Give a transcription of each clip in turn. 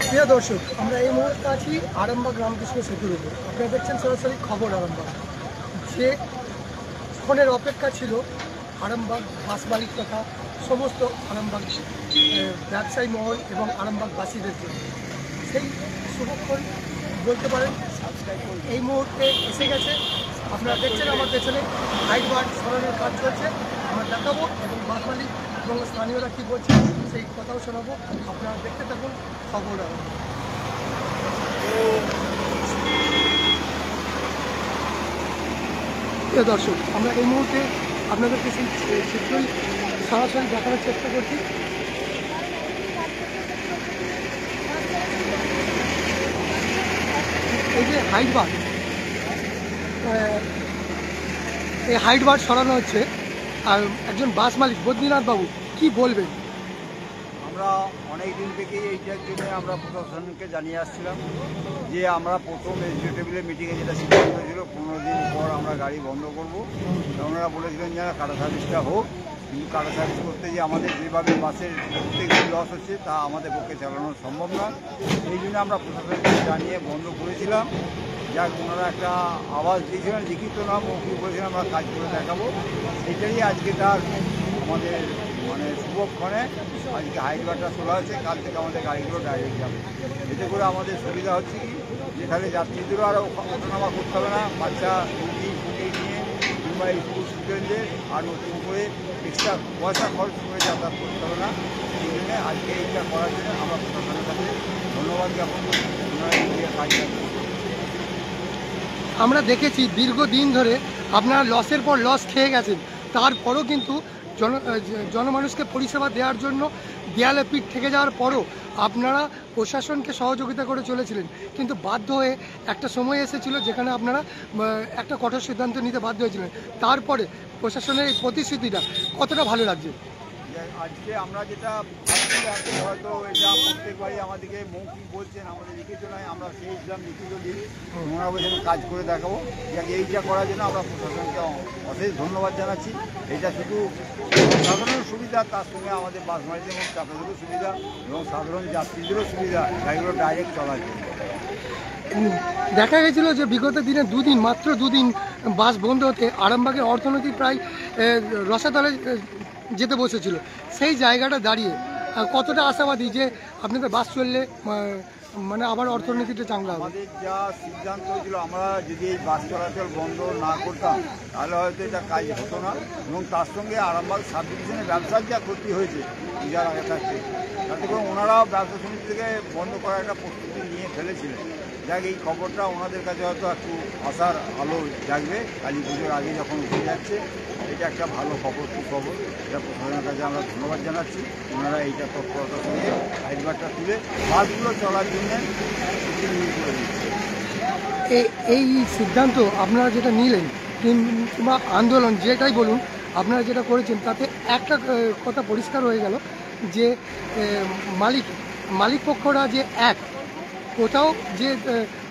প্রিয় দর্শক, আমরা এই মুহূর্তে আছি আরামবাগ রামকৃষ্ণ সেতুর উপর। আপনারা দেখছেন সরাসরি খবর আরামবাগ। যে ক্ষণের অপেক্ষা ছিল আরামবাগ বাস মালিক তথা সমস্ত আরামবাগ ব্যবসায়ী মহল এবং আরামবাগবাসীদের জন্য, সেই শুভক্ষণ বলতে পারেন এই মুহূর্তে এসে গেছে। আপনারা দেখছেন আমার পেছনে হাইট বার সরানোর কাজ চলছে। আমরা দেখাবো এবং বাস মালিক এবং স্থানীয়রা কী বলছে সেই কথাও শোনাবো। আপনারা দেখতে থাকুন খবর আরামবাগ। প্রিয় দর্শক, আমরা এই মুহূর্তে আপনাদেরকে সেই চিত্রই সরাসরি দেখানোর চেষ্টা করছি। এই যে হাইট বার, এই হাইট বার সরানো হচ্ছে। আর একজন বাস মালিক বদ্রীনাথ বাবু কি বলবেন? আমরা অনেক দিন থেকেই এইটার জন্য আমরা প্রশাসনকে জানিয়ে আসছিলাম যে আমরা প্রথম এক্সিকিউটিভের মিটিংয়ে যেটা সিদ্ধান্ত হয়েছিল 15 দিন পর আমরা গাড়ি বন্ধ করবো। ওনারা বলেছিলেন যে কাটা সার্ভিসটা হোক, কিন্তু কাটা সার্ভিস করতে যে আমাদের যেভাবে বাসের প্রত্যেক দিন লস হচ্ছে তা আমাদের পক্ষে চালানো সম্ভব না। এই জন্য আমরা প্রশাসনকে জানিয়ে বন্ধ করেছিলাম। যাক, ওনারা একটা আওয়াজ দিয়েছিলেন, লিখিত নাম মৌখিক বলেছিলেন আমরা কাজ করে দেখাবো। এটাই আজকে তার আমাদের শুভক্ষণে আজকে হাইটবারটা খোলা হচ্ছে। কাল থেকে আমাদের গাড়িগুলো ডাইরেক্ট যাবে। এতে করে আমাদের সুবিধা হচ্ছে কি, যেখানে যাত্রীদেরও আরও ওঠানামা করতে হবে না, বাচ্চা রুগী নিয়ে কিংবা স্কুল স্টুডেন্টদের আর নতুন করে এক্সট্রা পয়সা খরচ করে যাতায়াত করতে হবে না। সেই জন্য আজকে এইটা করার জন্য আমরা প্রশাসনের কাছে ধন্যবাদ জ্ঞাপন করি। ওনারা এই কাজটা আমরা দেখেছি দীর্ঘদিন ধরে আপনারা লসের পর লস খেয়ে গেছেন, তারপরও কিন্তু জনমানুষকে পরিষেবা দেওয়ার জন্য দেয়ালে পিঠ থেকে যাওয়ার পরও আপনারা প্রশাসনকে সহযোগিতা করে চলেছিলেন। কিন্তু বাধ্য হয়ে একটা সময় এসেছিল যেখানে আপনারা একটা কঠোর সিদ্ধান্ত নিতে বাধ্য হয়েছিলেন। তারপরে প্রশাসনের এই প্রতিশ্রুতিটা কতটা ভালো লাগছে? আজকে আমরা যেটা হয়তো এটা প্রত্যেকবারই আমাদেরকে মৌখিক বলছেন, আমাদের লিখিত নয়, আমরা সেই ইসলাম লিখিত দিই, ওনারা বলছেন কাজ করে দেখাবো। এইটা করার জন্য আমরা প্রশাসনকে অশেষ ধন্যবাদ জানাচ্ছি। এটা শুধু সাধারণ সুবিধা, তার সঙ্গে আমাদের বাস মালিকদের এবং চালকদেরও সুবিধা এবং সাধারণ যাত্রীদেরও সুবিধা, গাড়িগুলো ডাইরেক্ট চলার জন্য। দেখা গেছিল যে বিগত দিনে মাত্র দুদিন বাস বন্ধ হতে আরামবাগের অর্থনীতি প্রায় রসাতলে যেতে বসেছিল। সেই জায়গাটা দাঁড়িয়ে কতটা আশাবাদী যে আপনাদের বাস চললে মানে আবার অর্থনীতিটা চাঙ্গা হবে? আমাদের যা সিদ্ধান্ত হয়েছিল, আমরা যদি এই বাস চলাচল বন্ধ না করতাম তাহলে হয়তো এটা কাজ হতো না। এবং তার সঙ্গে আরামবাগ সাব ডিভিশনের ব্যবসার যা ক্ষতি হয়েছে পূজার আগে থাকতে, তাতে করে ওনারাও ব্যবসা সমিতি থেকে বন্ধ করার একটা প্রস্তুতি নিয়ে ফেলেছিলেন। যাক, এই খবরটা ওনাদের কাছে হয়তো একটু আশার আলো জাগবে। কালী পুজোর আগে যখন উঠে যাচ্ছে, এটা একটা ভালো খবর, সুখবর। এটা প্রশাসনের কাছে আমরা ধন্যবাদ জানাচ্ছি। ওনারা এইটা তৎপরতার সঙ্গে হাইটবারটা তুলে বাসগুলো চলার জন্য করে দিচ্ছে। এই সিদ্ধান্ত আপনারা যেটা নিলেন কিংবা আন্দোলন যেটাই বলুন আপনারা যেটা করেছেন, তাতে একটা কথা পরিষ্কার হয়ে গেল যে মালিক পক্ষরা যে এক, কোথাও যে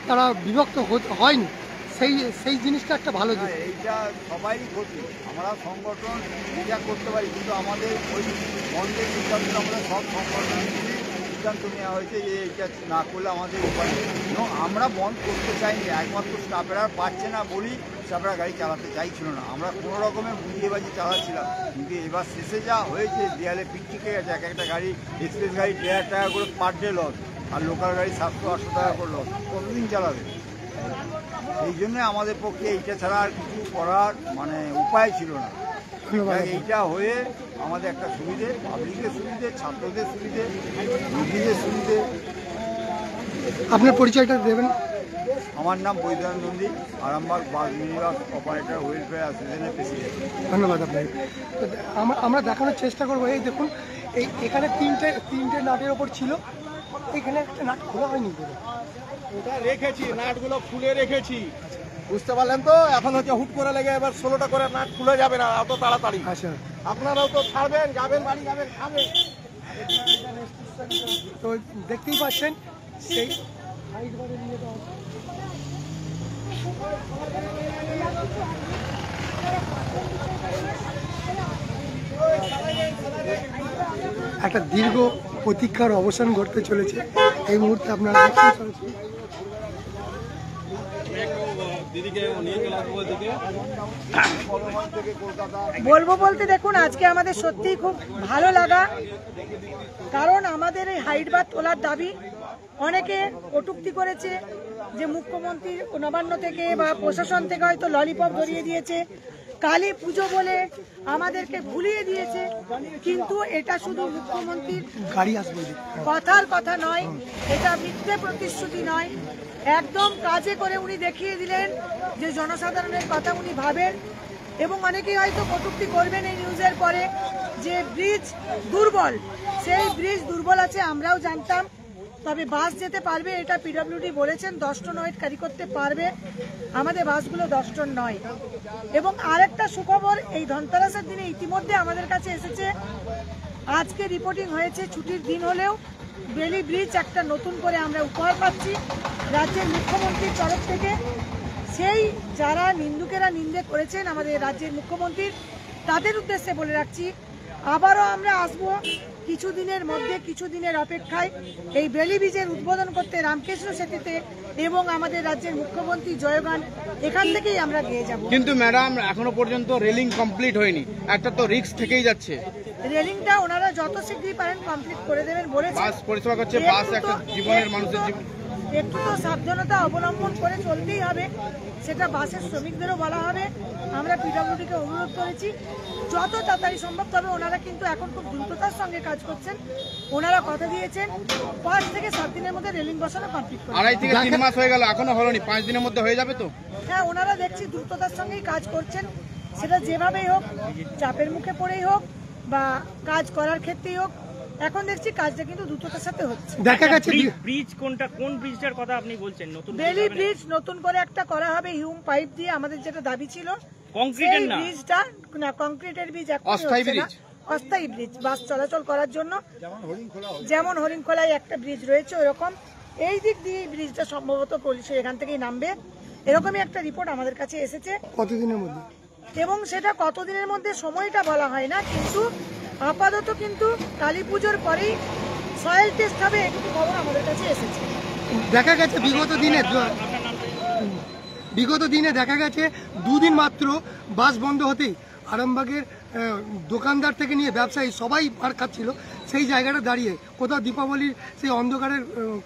তারা বিভক্ত হয়নি, সেই জিনিসটা একটা ভালো দিক। এইটা সবারই ক্ষতি। আমরা সংগঠন যা করতে পারি, কিন্তু আমাদের ওই বন্ধের সিদ্ধান্ত আমাদের সব সংগঠনের সিদ্ধান্ত নেওয়া হয়েছে যে এইটা না করলে আমাদের উপায় নেই। এবং আমরা বন্ধ করতে চাইনি, একমাত্র স্টাফেরা পারছে না বলি স্টাফেরা গাড়ি চালাতে চাইছিল না। আমরা কোনো রকমের বুঝিয়ে বাজি চালাচ্ছিলাম, কিন্তু এবার শেষে যা হয়েছে দেয়ালে পিঠ থেকে গেছে। এক একটা গাড়ি, এক্সপ্রেস গাড়ি 1,500 টাকা করে পার ডে লস, আর লোকাল গাড়ি 700-800 টাকা করে লস। কতদিন চালাবে? এই জন্য আমাদের পক্ষে এইটা ছাড়া আর কিছু করার উপায় ছিল না। এইটা হয়ে আমাদের একটা সুবিধে, পাবলিকের সুবিধে, ছাত্রদের সুবিধে, রোগীদের সুবিধে। আপনার পরিচয়টা দেবেন? আমার নাম Baidyanath Nandi, Arambagh bus minibus operator welfare অ্যাসোসিয়েশনের প্রেসিডেন্ট। ধন্যবাদ আপনাকে। আমরা দেখানোর চেষ্টা করবো। এই দেখুন, এখানে তিনটে নাটের ওপর ছিল, এখানে একটা নাট খোলা হয়নি। ওটা রেখেছি, নাটগুলো খুলে রেখেছি, বুঝতে পারলেন তো। এখন হচ্ছে হুট করে লেগে এবার 16টা করে নাট খুলে যাবে না এত তাড়াতাড়ি। আচ্ছা, আপনারাও তো ছাড়বেন, যাবেন বাড়ি যাবেন, খাবেন। তো দেখতেই পাচ্ছেন সেই হাইট বারে নিয়ে তো একটা দীর্ঘ প্রতীক্ষার অবসান ঘটতে চলেছে। এই মুহূর্তে আপনারা দেখছেন সরাসরি। বলবো বলতে দেখুন, আজকে আমাদের সত্যিই খুব ভালো লাগা, কারণ আমাদের এই হাইট বার তোলার দাবি অনেকে কটূক্তি করেছে যে মুখ্যমন্ত্রী নবান্ন থেকে বা প্রশাসন থেকে হয়তো ললিপপ ধরিয়ে দিয়েছে, কালী পুজো বলে আমাদেরকে ভুলিয়ে দিয়েছে। কিন্তু এটা শুধু মুখ্যমন্ত্রীর গাড়ি আসবে কথার কথা নয়, এটা মিথ্যে প্রতিশ্রুতি নয়, একদম কাজে করে উনি দেখিয়ে দিলেন যে জনসাধারণের কথা উনি ভাবেন। এবং অনেকেই হয়তো কটূক্তি করবেন এই নিউজের পরে যে ব্রিজ দুর্বল, সেই ব্রিজ দুর্বল আছে আমরাও জানতাম, তবে বাস যেতে পারবে এটা পিডব্লিউডি বলেছেন, 10 টন ওয়েট ক্যারি করতে পারবে, আমাদের বাসগুলো 10 টন নয়। এবং আরেকটা সুখবর, এই ধনতেরাসের দিনে ইতিমধ্যে আমাদের কাছে এসেছে, আজকে রিপোর্টিং হয়েছে ছুটির দিন হলেও বেলি ব্রিজ একটা নতুন করে আমরা উপহার পাচ্ছি রাজ্যের মুখ্যমন্ত্রীর তরফ থেকে। সেই যারা নিন্দুকেরা নিন্দে করেছেন আমাদের রাজ্যের মুখ্যমন্ত্রীর, তাদের উদ্দেশ্যে বলে রাখছি আবারও আমরা আসবো কিছুদিনের মধ্যে, কিছুদিনের অপেক্ষায় এই বেলি ব্রিজের উদ্বোধন করতে রামকৃষ্ণ সেতুতে, এবং আমাদের রাজ্যের মুখ্যমন্ত্রী জয়গান এখান থেকেই আমরা গিয়ে যাব। কিন্তু ম্যাডাম এখনো পর্যন্ত রেলিং কমপ্লিট হয়নি, একটা তো রিস্ক থেকেই যাচ্ছে। রেলিংটা ওনারা যত শীঘ্রই পারেন কমপ্লিট করে দেবেন বলেছে। বাস পরিষেবা করছে, বাস একটা জীবনের মানুষের জীবন, একটু তো সাবধানতা অবলম্বন করে চলতেই হবে, সেটা বাসের শ্রমিকদেরও বলা হবে। আমরা পিডব্লিউডিকে অনুরোধ করেছি যত তাড়াতাড়ি সম্ভব, তবে ওনারা কিন্তু এখন খুব দ্রুততার সঙ্গে কাজ করছেন। ওনারা কথা দিয়েছেন 5 থেকে 7 দিনের মধ্যে রেলিং বসানো কমপ্লিট করবেন। 2.5 থেকে 3 মাস হয়ে গেল, এখনো হলোনি, 5 দিনের মধ্যে হয়ে যাবে তো? হ্যাঁ, ওনারা দেখছি দ্রুততার সঙ্গেই কাজ করছেন, সেটা যেভাবেই হোক, চাপের মুখে পড়েই হোক বা কাজ করার ক্ষেত্রেই হোক, এখন দেখছি কাজটা কিন্তু দ্রুততার সাথে হচ্ছে। দেখা গেছে ব্রিজ কোনটা, কোন ব্রিজটার কথা আপনি বলছেন? নতুন বেলি ব্রিজ নতুন করে একটা করা হবে হিউম পাইপ দিয়ে, আমাদের যেটা দাবি ছিল। কংক্রিটের সেই না? ব্রিজটা না, কংক্রিটের ব্রিজ এখন অস্থায়ী হচ্ছে না, ব্রিজ? অস্থায়ী ব্রিজ বাস চলাচল করার জন্য, যেমন হরিণখোলায় একটা ব্রিজ রয়েছে ওরকম এই দিক দিয়ে এই ব্রিজটা সম্ভবত পুলিশ এখান থেকেই নামবে, এরকমই একটা রিপোর্ট আমাদের কাছে এসেছে। কতদিনের মধ্যে? এবং সেটা কতদিনের মধ্যে সময়টা বলা হয় না, কিন্তু আপাতত কিন্তু কালী পুজোর পরেই সয়েল টেস্ট হবে, এটুকু খবর আমাদের কাছে এসেছে। দেখা গেছে বিগত দিনে দেখা গেছে 2 দিন মাত্র বাস বন্ধ হতেই আরামবাগের দোকানদার থেকে নিয়ে ব্যবসায়ী সবাই মার খাচ্ছিল, সেই জায়গাটা দাঁড়িয়ে কোথাও দীপাবলির সেই অন্ধকারের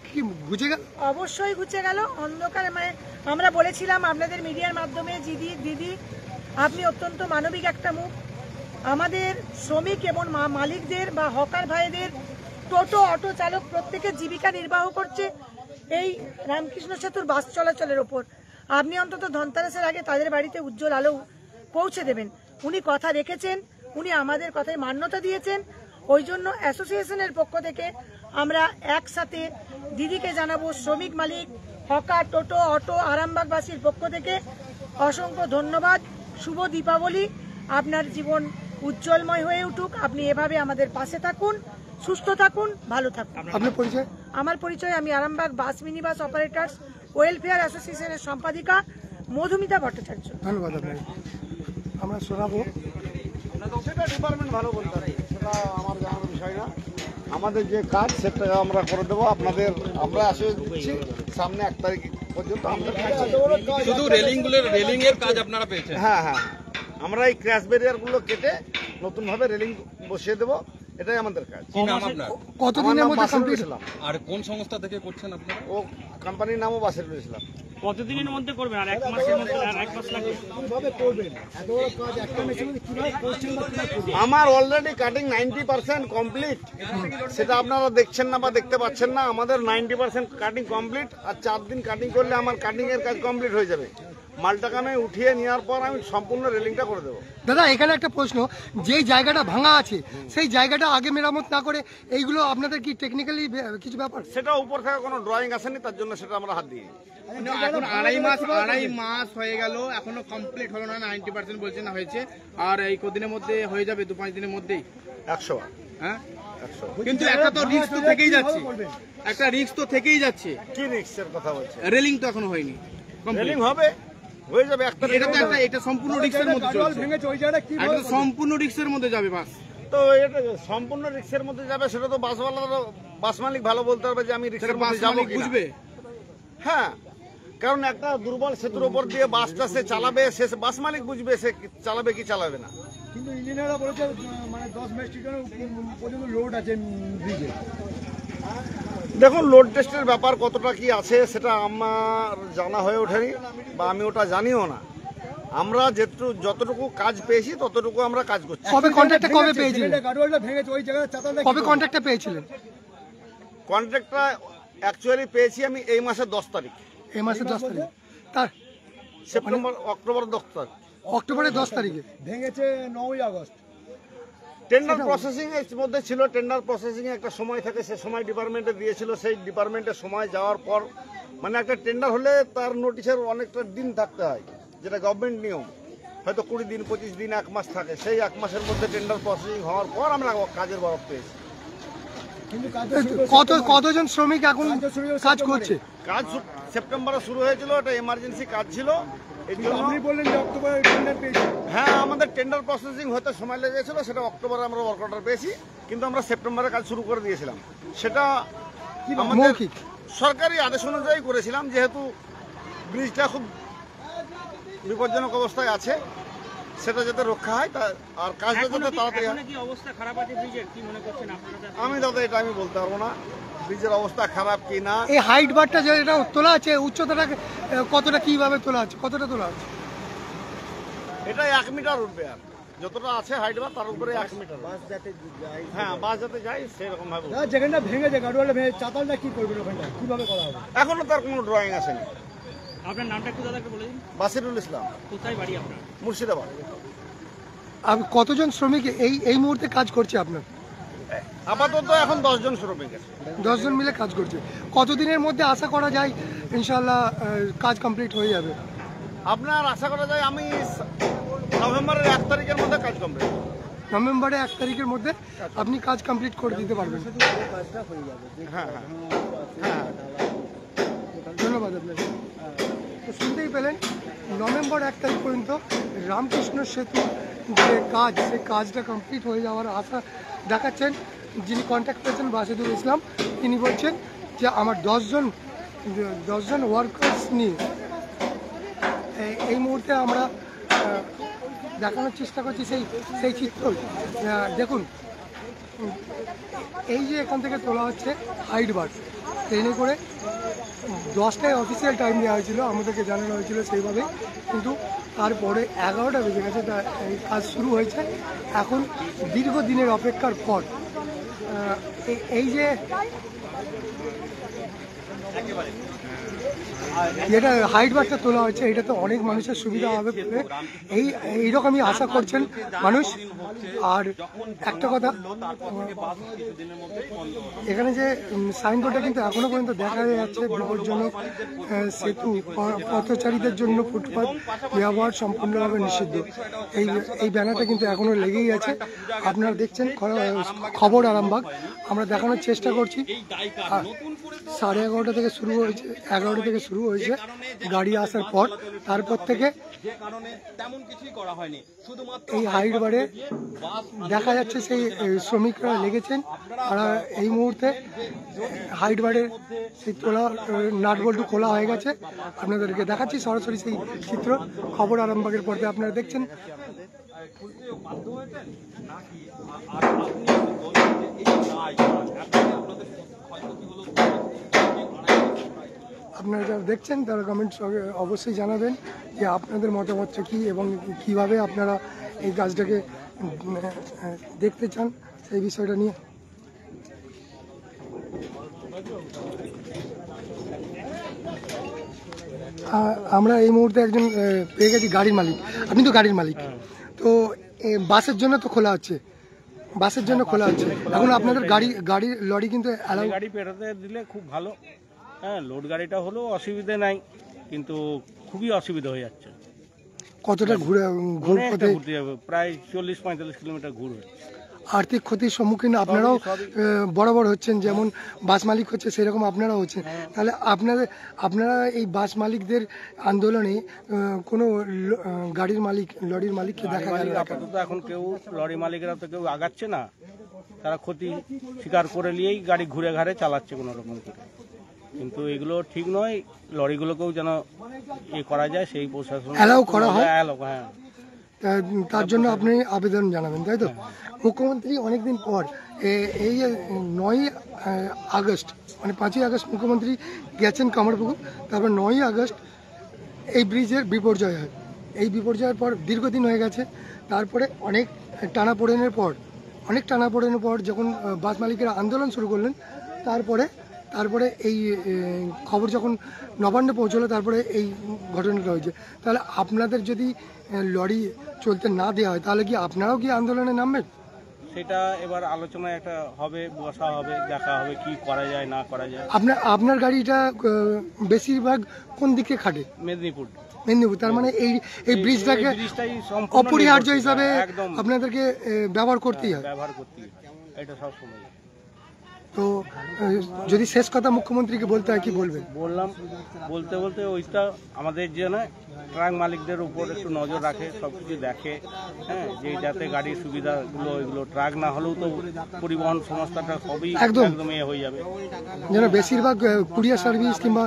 কি ঘুচে গেল? অবশ্যই ঘুচে গেল অন্ধকারে। মানে আমরা বলেছিলাম আপনাদের মিডিয়ার মাধ্যমে, দিদি আপনি অত্যন্ত মানবিক একটা মুখ, আমাদের শ্রমিক এবং মালিকদের বা হকার ভাইদের, টোটো অটো চালক প্রত্যেকের জীবিকা নির্বাহ করছে এই রামকৃষ্ণ সেতুর বাস চলাচলের ওপর। আপনি অন্তত ধনতেরাসের আগে তাদের বাড়িতে উজ্জ্বল আলো পৌঁছে দেবেন। উনি কথা রেখেছেন, উনি আমাদের কথায় মান্যতা দিয়েছেন, ওই জন্য অ্যাসোসিয়েশনের পক্ষ থেকে আমরা একসাথে দিদিকে জানাবো, শ্রমিক মালিক হকার টোটো অটো আরামবাগবাসীর পক্ষ থেকে অসংখ্য ধন্যবাদ। শুভ দীপাবলি, আপনার জীবন উজ্জ্বলময় হয়ে উঠুক, আপনি এভাবে আমাদের পাশে থাকুন, সুস্থ থাকুন, ভালো থাকুন। আপনার পরিচয়? আমার পরিচয়, আমি আরামবাগ বাস মিনি বাস অপারেটার্স ওয়েলফেয়ার অ্যাসোসিয়েশনের সম্পাদিকা মধুমিতা ভট্টাচার্য। ধন্যবাদ আপনাকে। আমরা শোনাবো। সেটা ডিপার্টমেন্ট ভালো বলতে হবে, সেটা আমার জানার বিষয় না। আমাদের যে কাজ সেটা আমরা করে দেবো আপনাদের, আমরা আসে দিচ্ছি সামনে 1 তারিখ পর্যন্ত আমাদের কাজ। শুধু রেলিং এর কাজ আপনারা পেয়েছেন? হ্যাঁ, আমরা এই ক্র্যাশ ব্যারিয়ারগুলো কেটে নতুনভাবে রেলিং বসিয়ে দেবো, এটাই আমাদের কাজ। কি নাম আপনার? কতদিনের মধ্যে কমপ্লিট? আর কোন সংস্থা থেকে করছেন আপনারা? ও কোম্পানির নামও বাসিরুল ইসলাম। কতদিনের মধ্যে করবেন? আর 1 মাসের মধ্যে, আর 1 মাস লাগবে? আমার অলরেডি কাটিং 90% কমপ্লিট, সেটা আপনারা দেখছেন না বা দেখতে পাচ্ছেন না। আমাদের 90% কাটিং কমপ্লিট, আর 4 দিন কাটিং করলে আমার কাটিং এর কাজ কমপ্লিট হয়ে যাবে। মালটাখানে উঠিয়ে নেওয়ার পর আমি সম্পূর্ণ রেলিংটা করে দেবো। দাদা, এখানে একটা প্রশ্ন, যেই জায়গাটা ভাঙা আছে সেই জায়গাটা আগে মেরামত না করে এইগুলো আপনাদের কি টেকনিক্যালি কিছু ব্যাপার? সেটা উপর থেকে কোনো ড্রয়িং আসেনি, তার জন্য সেটা আমরা হাত দিই। এখন 2.5 মাস হয়ে গেল, এখনো কমপ্লিট হলো না, 90% বলছেন না হয়েছে, আর এই কদিনের মধ্যে হয়ে যাবে, 2-5 দিনের মধ্যেই। 100 হ্যাঁ, 100 কিন্তু একটা তো রিস্ক তো থেকেই যাচ্ছে, একটা রিস্ক তো থেকেই যাচ্ছে। কি রিক্সের কথা বলছে? রেলিং তো এখনো হয়নি complete। রেলিং হবে, হয়ে যাবে 1 তারিখ। এটা তো এটা সম্পূর্ণ রিস্কের মধ্যে চলছে, এটা সম্পূর্ণ রিস্কের মধ্যে যাবে বাস। তো এটা সম্পূর্ণ রিক্সের মধ্যে যাবে, সেটা তো বাস মালিক ভালো বলতে পারবে যে আমি রিক্সের মধ্যে যাবো বুঝবে। হ্যাঁ, কারণ একটা দুর্বল সেতুর উপর দিয়ে বাসটা সে চালাবে, সে বাস মালিক বুঝবে সে চালাবে কি চালাবে না। কিন্তু ইঞ্জিনিয়াররা বলেছে মানে 10 মেট্রিক টন পর্যন্ত লোড আছে ব্রিজে। দেখুন, লোড টেস্টের ব্যাপার কতটা কি আছে সেটা আমার জানা হয়ে ওঠেনি, বা আমি ওটা জানিও না। আমরা যতটুকু কাজ পেয়েছি ততটুকু আমরা কাজ করছি। কবে কন্ট্রাক্টটা কবে পেয়েছিলেন? গাড়োয়ালটা ভেঙেছে ওই জায়গায় চাতালটা কবে কন্ট্রাক্টটা পেয়েছিলেন? কন্ট্রাক্টটা অ্যাকচুয়ালি পেয়েছি আমি এই মাসের 10 তারিখ, এই মাসের 10 তারিখ, তার অক্টোবর 10 তারিখ। অক্টোবরের 10 তারিখে ভেঙেছে 9ই আগস্ট। টেন্ডার প্রসেসিং এর মধ্যে ছিল, টেন্ডার প্রসেসিং এ একটা সময় থাকে, সে সময় ডিপার্টমেন্টে দিয়েছিল। সেই ডিপার্টমেন্টের সময় যাওয়ার পর মানে একটা টেন্ডার হলে তার নোটিশের অনেকটা দিন থাকতে হয়, যেটা গভর্নমেন্ট নিয়ম। হয়তো 20 দিন, 25 দিন, 1 মাস থাকে। সেই 1 মাসের মধ্যে টেন্ডার প্রসেসিং হওয়ার পর আমরা কাজের বরাত পেয়েছি। কতজন শ্রমিক এখন কাজ করছে? কাজ সেপ্টেম্বরে শুরু হয়েছিল, এটা এমার্জেন্সি কাজ ছিল। এই জন্য আপনি বললেন যে অক্টোবরে টেন্ডার পেয়েছি। হ্যাঁ, আমাদের টেন্ডার প্রসেসিং হতে সময় লেগেছিল, সেটা অক্টোবরে আমরা ওয়ার্ক অর্ডার পেয়েছি, কিন্তু আমরা সেপ্টেম্বরে কাজ শুরু করে দিয়েছিলাম। সেটা আমাদের মৌখিক সরকারি আদেশ অনুযায়ী করেছিলাম, যেহেতু ব্রিজটা খুব বিপজ্জনক অবস্থায় আছে, সেটা যাতে রক্ষা হয় আর কাজটা যাতে তাড়াতাড়ি হয়। কি অবস্থা খারাপ আছে ব্রিজের, কি মনে করছেন আপনারা? আমি দাদা এটা আমি বলতে পারবো না ব্রিজের অবস্থা খারাপ কি না। এই হাইট বারটা যেটা তোলা আছে, উচ্চতাটা কতটা কিভাবে তোলা আছে, কতটা তোলা আছে? এটা 1 মিটার উঠবে, আর যতটা আছে হাইট বার তার উপরে 1 মিটার। বাস যাতে যায়, হ্যাঁ বাস যাতে যায় সেরকম ভাবে। যেখানটা ভেঙেছে গাড়োয়ালটা ভেঙে চাতালটা কি করবেন ওখানটা, কিভাবে করা হবে? এখনো তার কোনো ড্রয়িং আসেনি। আপনার নামটা একটু দাদাকে বলে দিন। বাসিরুল ইসলাম, কোথায় বাড়ি আপনার? মুর্শিদাবাদ। কতজন শ্রমিক এই মুহূর্তে কাজ করছে আপনার? আপাতত এখন 10 জন শ্রমিক আছে। 10 জন মিলে কাজ করছে। কতদিনের মধ্যে আশা করা যায় ইনশাআল্লাহ কাজ কমপ্লিট হয়ে যাবে? আপনার আশা করা যায় আমি নভেম্বরের 1 তারিখের মধ্যে কাজ কমপ্লিট। নভেম্বরের 1 তারিখের মধ্যে আপনি কাজ কমপ্লিট করে দিতে পারবেন। হ্যাঁ হ্যাঁ হ্যাঁ, ধন্যবাদ আপনাকে। তো শুনতেই পেলেন, নভেম্বর 1 তারিখ পর্যন্ত রামকৃষ্ণ সেতু যে কাজ, সেই কাজটা কমপ্লিট হয়ে যাওয়ার আশা দেখাচ্ছেন যিনি কন্ট্যাক্ট করেছেন বাসিদুল ইসলাম। তিনি বলছেন যে আমার 10 জন ওয়ার্কার্স নিয়ে এই মুহূর্তে আমরা দেখানোর চেষ্টা করছি সেই চিত্র। দেখুন, এই যে এখান থেকে তোলা হচ্ছে হাইট বার, ট্রেনে করে 10টায় অফিসিয়াল টাইম দেওয়া হয়েছিল, আমাদেরকে জানানো হয়েছিল সেইভাবে, কিন্তু তারপরে 11টা বেজে গেছে, তা এই কাজ শুরু হয়েছে। এখন দীর্ঘদিনের অপেক্ষার পর এই যে যেটা হাইট বারটা তোলা হচ্ছে, এটা তো অনেক মানুষের সুবিধা হবে বলে এইরকমই আশা করছেন মানুষ। আর একটা কথা, এখানে যে সাইনবোর্ডটা কিন্তু এখনো পর্যন্ত দেখা যাচ্ছে, বিপজ্জনক সেতু, পথচারীদের জন্য ফুটপাত ব্যবহার সম্পূর্ণভাবে নিষিদ্ধ। এই ব্যানারটা কিন্তু এখনো লেগেই আছে। আপনারা দেখছেন খবর আরামবাগ, আমরা দেখানোর চেষ্টা করছি। 11:30 থেকে শুরু হয়েছে, 11টা থেকে শুরু হয়েছে গাড়ি আসার পর। তারপর থেকে এই হাইট বারে দেখা যাচ্ছে সেই শ্রমিকরা লেগেছেন। আর এই মুহূর্তে হাইট বারে সেই তোলা নাট বল্টু খোলা হয়ে গেছে। আপনাদেরকে দেখাচ্ছি সরাসরি সেই চিত্র খবর আরামবাগের পর্দায় আপনারা দেখছেন। আপনারা যারা দেখছেন তারা কমেন্টস অবশ্যই জানাবেন যে আপনাদের মতামতটা কী এবং কিভাবে আপনারা এই কাজটাকে দেখতে চান সেই বিষয়টা নিয়ে। আমরা এই মুহূর্তে একজন পেয়ে গেছি গাড়ির মালিক। আপনি তো গাড়ির মালিক, তো বাসের জন্য তো খোলা হচ্ছে, বাসের জন্য খোলা হচ্ছে। এখন আপনাদের গাড়ি লরি কিন্তু গাড়ি পেরোতে দিলে খুব ভালো। হ্যাঁ, লোড গাড়িটা হলেও অসুবিধে নাই, কিন্তু খুবই অসুবিধা হয়ে যাচ্ছে। কতটা ঘুরতে যাবে, প্রায় 40-45 কিলোমিটার ঘুর হচ্ছে। আর্থিক ক্ষতির সম্মুখীন আপনারাও বরাবর হচ্ছেন, যেমন বাস মালিক হচ্ছে সেরকম আপনারাও হচ্ছেন। তাহলে আপনারা এই বাস মালিকদের আন্দোলনে কোনো গাড়ির মালিক, লরির মালিককে দেখা গেল না? আপাতত এখন কেউ লরি মালিকরা তো কেউ আগাচ্ছে না, তারা ক্ষতি স্বীকার করে নিয়েই গাড়ি ঘুরে ঘাড়ে চালাচ্ছে কোনো রকম করে। কিন্তু এগুলো ঠিক নয়, লরিগুলোকেও যেন করা যায় সেই প্রশাসন অ্যালাউ করা হয়। হ্যাঁ, তার জন্য আপনি আবেদন জানাবেন, তাই তো? মুখ্যমন্ত্রী অনেকদিন পর এই 9ই আগস্ট মানে 5ই আগস্ট মুখ্যমন্ত্রী গেছেন কামারপুকুর, তারপর 9ই আগস্ট এই ব্রিজের বিপর্যয় হয়। এই বিপর্যয়ের পর দীর্ঘদিন হয়ে গেছে, তারপরে অনেক টানাপোড়েনের পর যখন বাস মালিকেরা আন্দোলন শুরু করলেন, তারপরে এই খবর যখন নবান্নে পৌঁছলো, তারপরে এই ঘটনাটা হয়েছে। তাহলে আপনাদের যদি লরি চলতে না দেওয়া হয়, তাহলে কি আপনারাও কি আন্দোলনে নামবেন? সেটা এবার আলোচনায় একটা হবে, বসা হবে, দেখা হবে কি করা যায় না করা যায়। আপনার গাড়িটা বেশিরভাগ কোন দিকে খাটে? মেদিনীপুর। তার মানে এই ব্রিজটাকে ব্রিজটাই সম্পূর্ণ অপরিহার্য হিসাবে একদম আপনাদেরকে ব্যবহার করতেই হয়। ব্যবহার করতেই হয়, এটা সব সময়। তো যদি শেষ কথা মুখ্যমন্ত্রীকে বলতে হয়, কি বলবেন? বলতে ওইটা আমাদের যেন ট্রাক মালিকদের উপর একটু নজর রাখে, সবকিছু দেখে, হ্যাঁ, যে যাতে গাড়ির সুবিধাগুলো, এগুলো ট্রাক না হলেও তো পরিবহন সংস্থাটা সবই একদম হয়ে যাবে, যেন বেশিরভাগ কুরিয়ার সার্ভিস কিংবা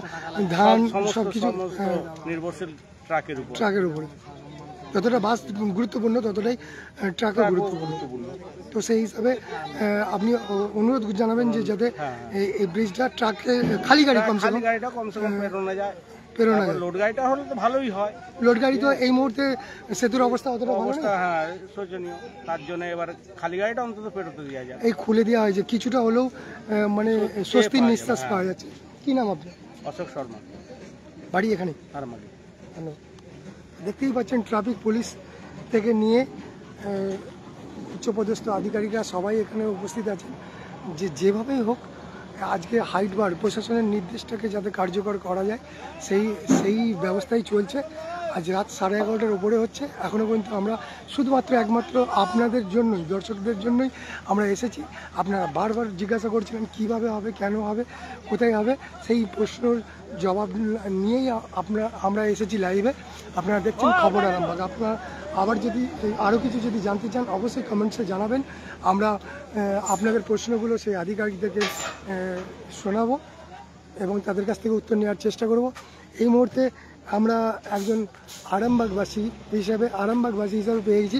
ধান সবকিছু নির্ভরশীল ট্রাকের উপরে। যতটা বাস গুরুত্বপূর্ণ, ততটাই ট্রাকও গুরুত্বপূর্ণ। তো সেই হিসাবে আপনি অনুরোধ জানাবেন যে যাতে এই ব্রিজটা ট্রাকে খালি গাড়ি কমসে কম পেরোনো যায়। লোড গাড়িটা হলে তো ভালোই হয়। লোড গাড়ি তো এই মুহূর্তে সেতুর অবস্থা অতটা ভালো না, হ্যাঁ, শোচনীয়। তার জন্য এবার খালি গাড়িটা অন্তত পেরোতে দেওয়া যায়। এই খুলে দেওয়া হয়েছে, কিছুটা হলেও মানে স্বস্তির নিঃশ্বাস পাওয়া যাচ্ছে। কি নাম আপনার? অশোক শর্মা, বাড়ি এখানে? আরামবাগ। দেখতেই পাচ্ছেন ট্রাফিক পুলিশ থেকে নিয়ে উচ্চপদস্থ আধিকারিকরা সবাই এখানে উপস্থিত আছেন, যেভাবেই হোক আজকে হাইট বার প্রশাসনের নির্দেশটাকে যাতে কার্যকর করা যায় সেই ব্যবস্থাই চলছে। আজ রাত 11:30টার উপরে হচ্ছে। এখনও পর্যন্ত আমরা শুধুমাত্র একমাত্র আপনাদের জন্যই, দর্শকদের জন্যই আমরা এসেছি। আপনারা বারবার জিজ্ঞাসা করছিলেন কিভাবে হবে, কেন হবে, কোথায় হবে, সেই প্রশ্নের জবাব নিয়েই আমরা এসেছি লাইভে। আপনারা দেখছেন খবর আরামবাগ। আপনারা আবার যদি আরও কিছু যদি জানতে চান, অবশ্যই কমেন্টসে জানাবেন। আমরা আপনাদের প্রশ্নগুলো সেই আধিকারিকদেরকে শোনাবো এবং তাদের কাছ থেকে উত্তর নেওয়ার চেষ্টা করব। এই মুহূর্তে আমরা একজন আরামবাগবাসী হিসাবে পেয়ে গেছি।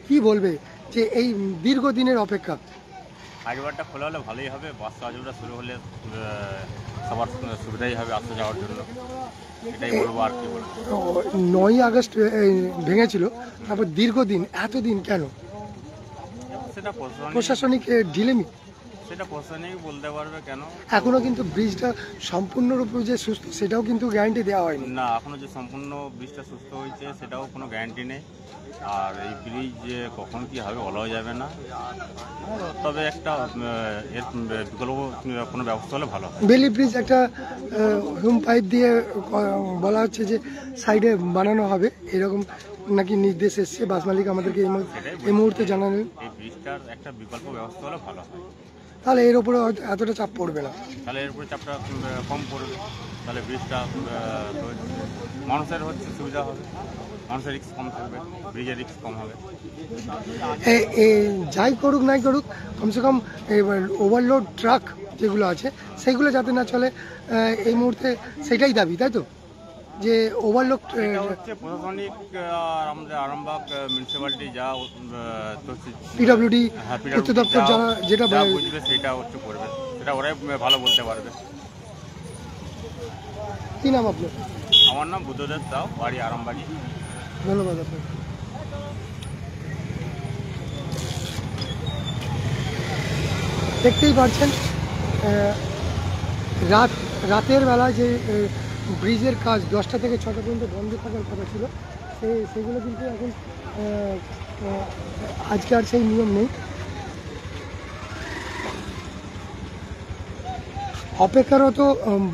কি বলবে যে এই দীর্ঘদিনের অপেক্ষা? হাইওয়েটা খোলা হলে ভালোই হবে, বাস চলাচলটা শুরু হলে সবার সুবিধাই হবে আসতে যাওয়ার জন্য, এটাই বলবো। আর কি বলবো? 9ই আগস্ট ভেঙেছিল, তারপর দীর্ঘদিন, এতদিন কেন? সেটা প্রশাসনিক ঢিলেমি, সেটা প্রশাসনিক বলতে পারবে কেন। এখনো কিন্তু ব্রিজটা সম্পূর্ণরূপে যে সুস্থ সেটাও কিন্তু গ্যারান্টি দেওয়া হয়নি। না, এখনো যে সম্পূর্ণ ব্রিজটা সুস্থ হয়েছে সেটাও কোনো গ্যারান্টি নেই। আর এই ব্রিজ যে কখন কি হবে বলাও যাবে না, তবে একটা এর বিকল্প কোনো ব্যবস্থা হলে ভালো হয়। বেলি ব্রিজ একটা হুম পাইপ দিয়ে বলা হচ্ছে যে সাইডে বানানো হবে, এরকম নাকি নির্দেশ এসছে। বাস মালিক আমাদেরকে এই মুহূর্তে জানালেন। এই ব্রিজটার একটা বিকল্প ব্যবস্থা হলে ভালো হয়, তাহলে এর উপরে এতটা চাপ পড়বে না। তাহলে এর উপরে চাপটা কম পড়বে, তাহলে ব্রিজটা মানুষের সুবিধা হবে, মানুষের রিস্ক কম থাকবে, ব্রিজের রিস্ক কম হবে। যাই করুক নাই করুক, কমসে কম ওভারলোড ট্রাক যেগুলো আছে সেগুলো যাতে না চলে, এই মুহূর্তে সেটাই দাবি, তাই তো? যে ওভারলোড হচ্ছে প্রশাসনিক আর আমাদের আরামবাগ মিউনিসিপ্যালিটি যা পিডব্লিউডি উচ্চ দপ্তর যেটা বুঝবে সেটা হচ্ছে করবে, সেটা ওরাই ভালো বলতে পারবে। কি নাম আপনার? আমার নাম বুদ্ধদেব সাউ, বাড়ি আরামবাগী। ধন্যবাদ আপনাকে। দেখতেই পাচ্ছেন রাতের বেলায় যে ব্রিজের কাজ 10টা থেকে 6টা পর্যন্ত বন্ধ থাকার কথা ছিল, সেগুলো কিন্তু এখন আজকে আর সেই নিয়ম নেই। অপেক্ষারত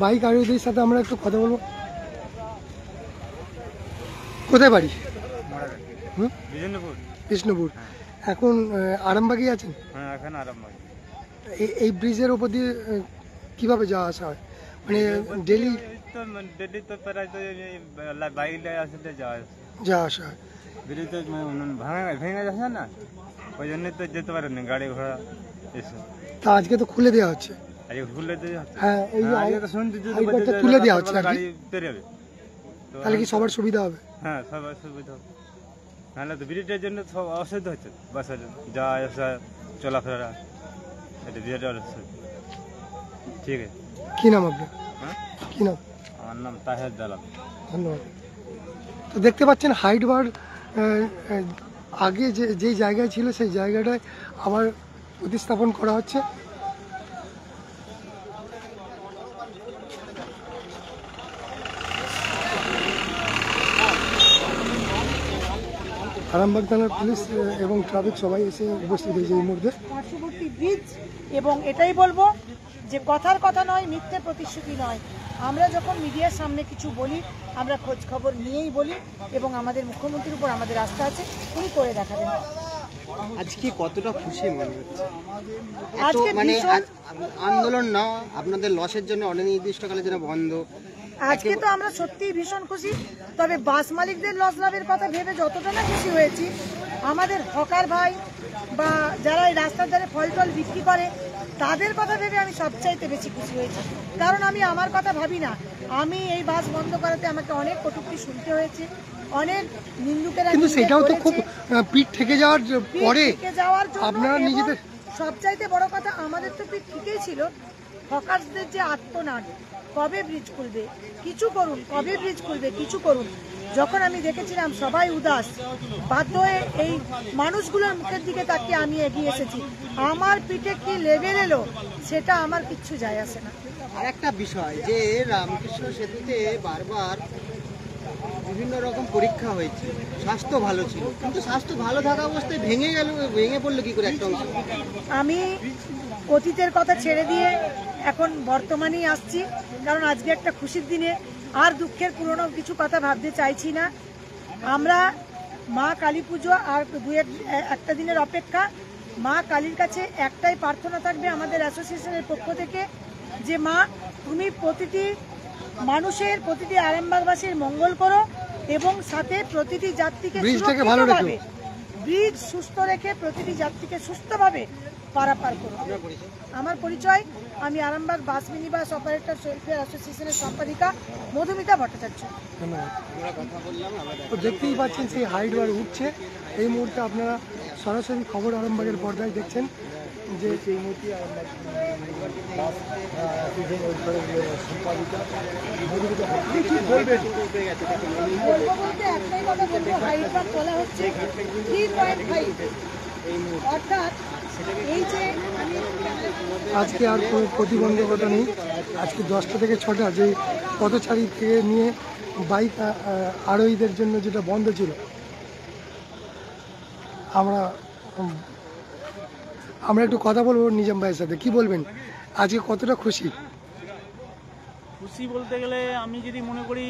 বাইক আরোহীদের সাথে আমরা একটু কথা বলবো। কোথায় বাড়ি? বিষ্ণুপুর। এখন আরামবাগই আছেন? হ্যাঁ, এখন আরাম হয়। এই ব্রিজের উপর দিয়ে কিভাবে যাওয়া আসা হয়, মানে ডেলি তো ডেলি তো প্রায় তো বাইক আসতে যাওয়া আসা হয়? ব্রিজ তো ভেঙে যাচ্ছে না, ওই জন্যই তো যেতে পারেন গাড়ি ঘোড়া এসে। তা আজকে তো খুলে দেওয়া হচ্ছে। আজকে খুলে দিয়ে হচ্ছে। হ্যাঁ, এই যে আজকে তো শুনছি যে হাইওয়েটা তুলে দেওয়া হচ্ছে আর কি। গাড়ি বেরোবে, তাহলে কি সবার সুবিধা হবে? হ্যাঁ সবার সুবিধা হবে। নাহলে তো ব্রিজের জন্য সব অসুবিধা হচ্ছে, বাসের যাওয়া আসা চলাফেরা, এটা বিরাট অসুবিধা। ঠিক আছে, কি নাম আপনার? হ্যাঁ, কি নাম? আমার নাম তাহের দালাল। ধন্যবাদ। তো দেখতে পাচ্ছেন হাইট বার আগে যে জায়গায় ছিল সেই জায়গাটায় আবার প্রতিস্থাপন করা হচ্ছে। আরামবাগ থানার পুলিশ এবং ট্রাফিক সবাই এসে উপস্থিত হয়েছে এই মুহূর্তে। পার্শ্ববর্তী ব্রিজ, এবং এটাই বলবো যে কথার কথা নয়, মিথ্যে প্রতিশ্রুতি নয়। আমরা যখন মিডিয়ার সামনে কিছু বলি, আমরা খোঁজ খবর নিয়েই বলি, এবং আমাদের মুখ্যমন্ত্রীর উপর আমাদের আস্থা আছে, উনি করে দেখাবেন। আজকে কতটা খুশি মনে হচ্ছে? আজকে মানে ভীষণ আন্দোলন না, আপনাদের লসের জন্য অনির্দিষ্টকালের জন্য বন্ধ। আজকে তো আমরা সত্যিই ভীষণ খুশি। তবে বাস মালিকদের লস লাভের কথা ভেবে যতটা না খুশি হয়েছি, আমাদের হকার ভাই বা যারা এই রাস্তার ধারে ফল টল বিক্রি করে তাদের কথা ভেবে আমি সবচাইতে বেশি খুশি হয়েছি। কারণ আমি আমার কথা ভাবি না। আমি এই বাস বন্ধ করাতে আমাকে অনেক কটূক্তি শুনতে হয়েছে, অনেক নিন্দুকেরা, কিন্তু সেটাও তো খুব পিঠ থেকে যাওয়ার পরে যাওয়ার জন্য। আপনারা নিজেদের সবচাইতে বড় কথা, আমাদের তো পিঠ ঠিকই ছিল। হকার্সদের যে আত্মনাদ, কবে ব্রিজ খুলবে, কিছু করুন, কবে ব্রিজ খুলবে, কিছু করুন। যখন আমি দেখেছিলাম সবাই উদাস, বাধ্য হয়ে এই মানুষগুলোর মুখের দিকে তাকিয়ে আমি এগিয়ে এসেছি। আমার পিঠে কি লেভেল এলো সেটা আমার কিচ্ছু যায় আসে না। আর একটা বিষয় যে রামকৃষ্ণ সেতুতে বারবার বিভিন্ন রকম পরীক্ষা হয়েছে, স্বাস্থ্য ভালো ছিল, কিন্তু স্বাস্থ্য ভালো থাকা অবস্থায় ভেঙে পড়লো কি করে একটা অংশ? আমি অতীতের কথা ছেড়ে দিয়ে এখন বর্তমানেই আসছি, কারণ আজকে একটা খুশির দিনে আর দুঃখের পুরনো কিছু কথা ভাবতে চাইছি না। আমরা মা কালী পুজো আর একটা দিনের অপেক্ষা। মা কালীর কাছে একটাই প্রার্থনা থাকবে আমাদের অ্যাসোসিয়েশনের পক্ষ থেকে, যে মা তুমি প্রতিটি মানুষের, প্রতিটি আরামবাগবাসীর মঙ্গল করো, এবং সাথে প্রতিটি যাত্রীকে সুরক্ষিতভাবে ব্রিজ সুস্থ রেখে প্রতিটি যাত্রীকে সুস্থভাবে পারাপার করো। আমার পরিচয়, আমি আরামবাগ বাস মিনি বাস অপারেটর ওয়েলফেয়ার অ্যাসোসিয়েশনের সম্পাদিকা মধুমিতা ভট্টাচার্য। তো দেখতেই পাচ্ছেন সেই হাইট বার উঠছে। এই মুহূর্তে আপনারা সরাসরি খবর আরামবাগের পর্দায় দেখছেন যে এই মুহূর্তে আরামবাগ সম্পাদিকা মধুমিতা বলতে একটাই কথা বলবো, হাইট বার তোলা হচ্ছে 3.5, অর্থাৎ এই যে আজকে আর কোনো প্রতিবন্ধকতা নেই। আজকে 10টা থেকে 6টা যে পথচারী থেকে নিয়ে বাইক আরোহীদের জন্য যেটা বন্ধ ছিল, আমরা একটু কথা বলবো নিজাম ভাইয়ের সাথে। কি বলবেন, আজকে কতটা খুশি? খুশি বলতে গেলে আমি যদি মনে করি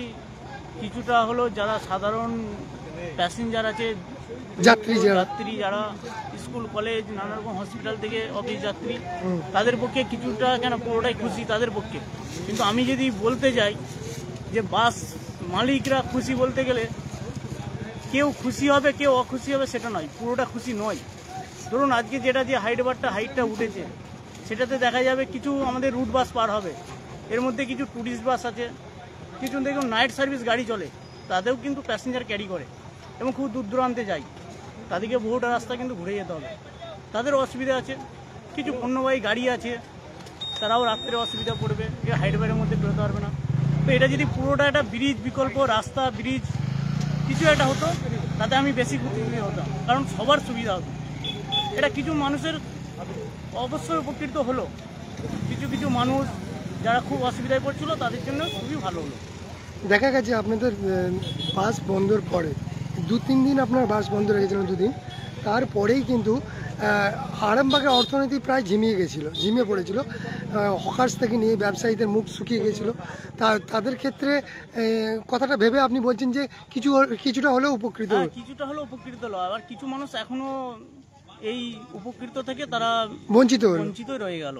কিছুটা হলো যারা সাধারণ প্যাসেঞ্জার আছে, যাত্রী যারা স্কুল কলেজ নানা রকম হসপিটাল থেকে অফিস যাত্রী, তাদের পক্ষে কিছুটা কেন পুরোটাই খুশি তাদের পক্ষে। কিন্তু আমি যদি বলতে যাই যে বাস মালিকরা খুশি বলতে গেলে কেউ খুশি হবে কেউ অখুশি হবে সেটা নয়, পুরোটা খুশি নয়। ধরুন আজকে যেটা যে হাইটটা উঠেছে সেটাতে দেখা যাবে কিছু আমাদের রুট বাস পার হবে, এর মধ্যে কিছু ট্যুরিস্ট বাস আছে, কিছু দেখুন নাইট সার্ভিস গাড়ি চলে, তাদেরও কিন্তু প্যাসেঞ্জার ক্যারি করে এবং খুব দূর দূরান্তে যায়, তাদেরকে বহুটা রাস্তা কিন্তু ঘুরে যেতে হবে, তাদের অসুবিধা আছে। কিছু পণ্যবাহী গাড়ি আছে, তারাও রাত্রে অসুবিধা পড়বে, কেউ হাইটবারের মধ্যে বেরোতে পারবে না। তো এটা যদি পুরোটা একটা ব্রিজ বিকল্প রাস্তা ব্রিজ কিছু একটা হতো, তাতে আমি বেশি খুশি হতাম, কারণ সবার সুবিধা হতো। এটা কিছু মানুষের অবশ্যই উপকৃত হলো, কিছু কিছু মানুষ যারা খুব অসুবিধায় পড়ছিল তাদের জন্য খুবই ভালো হলো। দেখা গেছে আপনাদের বাস বন্ধর পরে 2-3 দিন আপনার বাস বন্ধ রেখেছিলেন, 2 দিন, তারপরেই কিন্তু আরামবাগের অর্থনীতি প্রায় ঝিমিয়ে পড়েছিল। হকার্স থেকে নিয়ে ব্যবসায়ীদের মুখ শুকিয়ে গেছিলো। তাদের ক্ষেত্রে কথাটা ভেবে আপনি বলছেন যে কিছুটা হলেও উপকৃত কিছুটা হলেও উপকৃত হলো। আবার কিছু মানুষ এখনো এই উপকৃত থেকে তারা বঞ্চিত হলো। বঞ্চিত রয়ে গেল,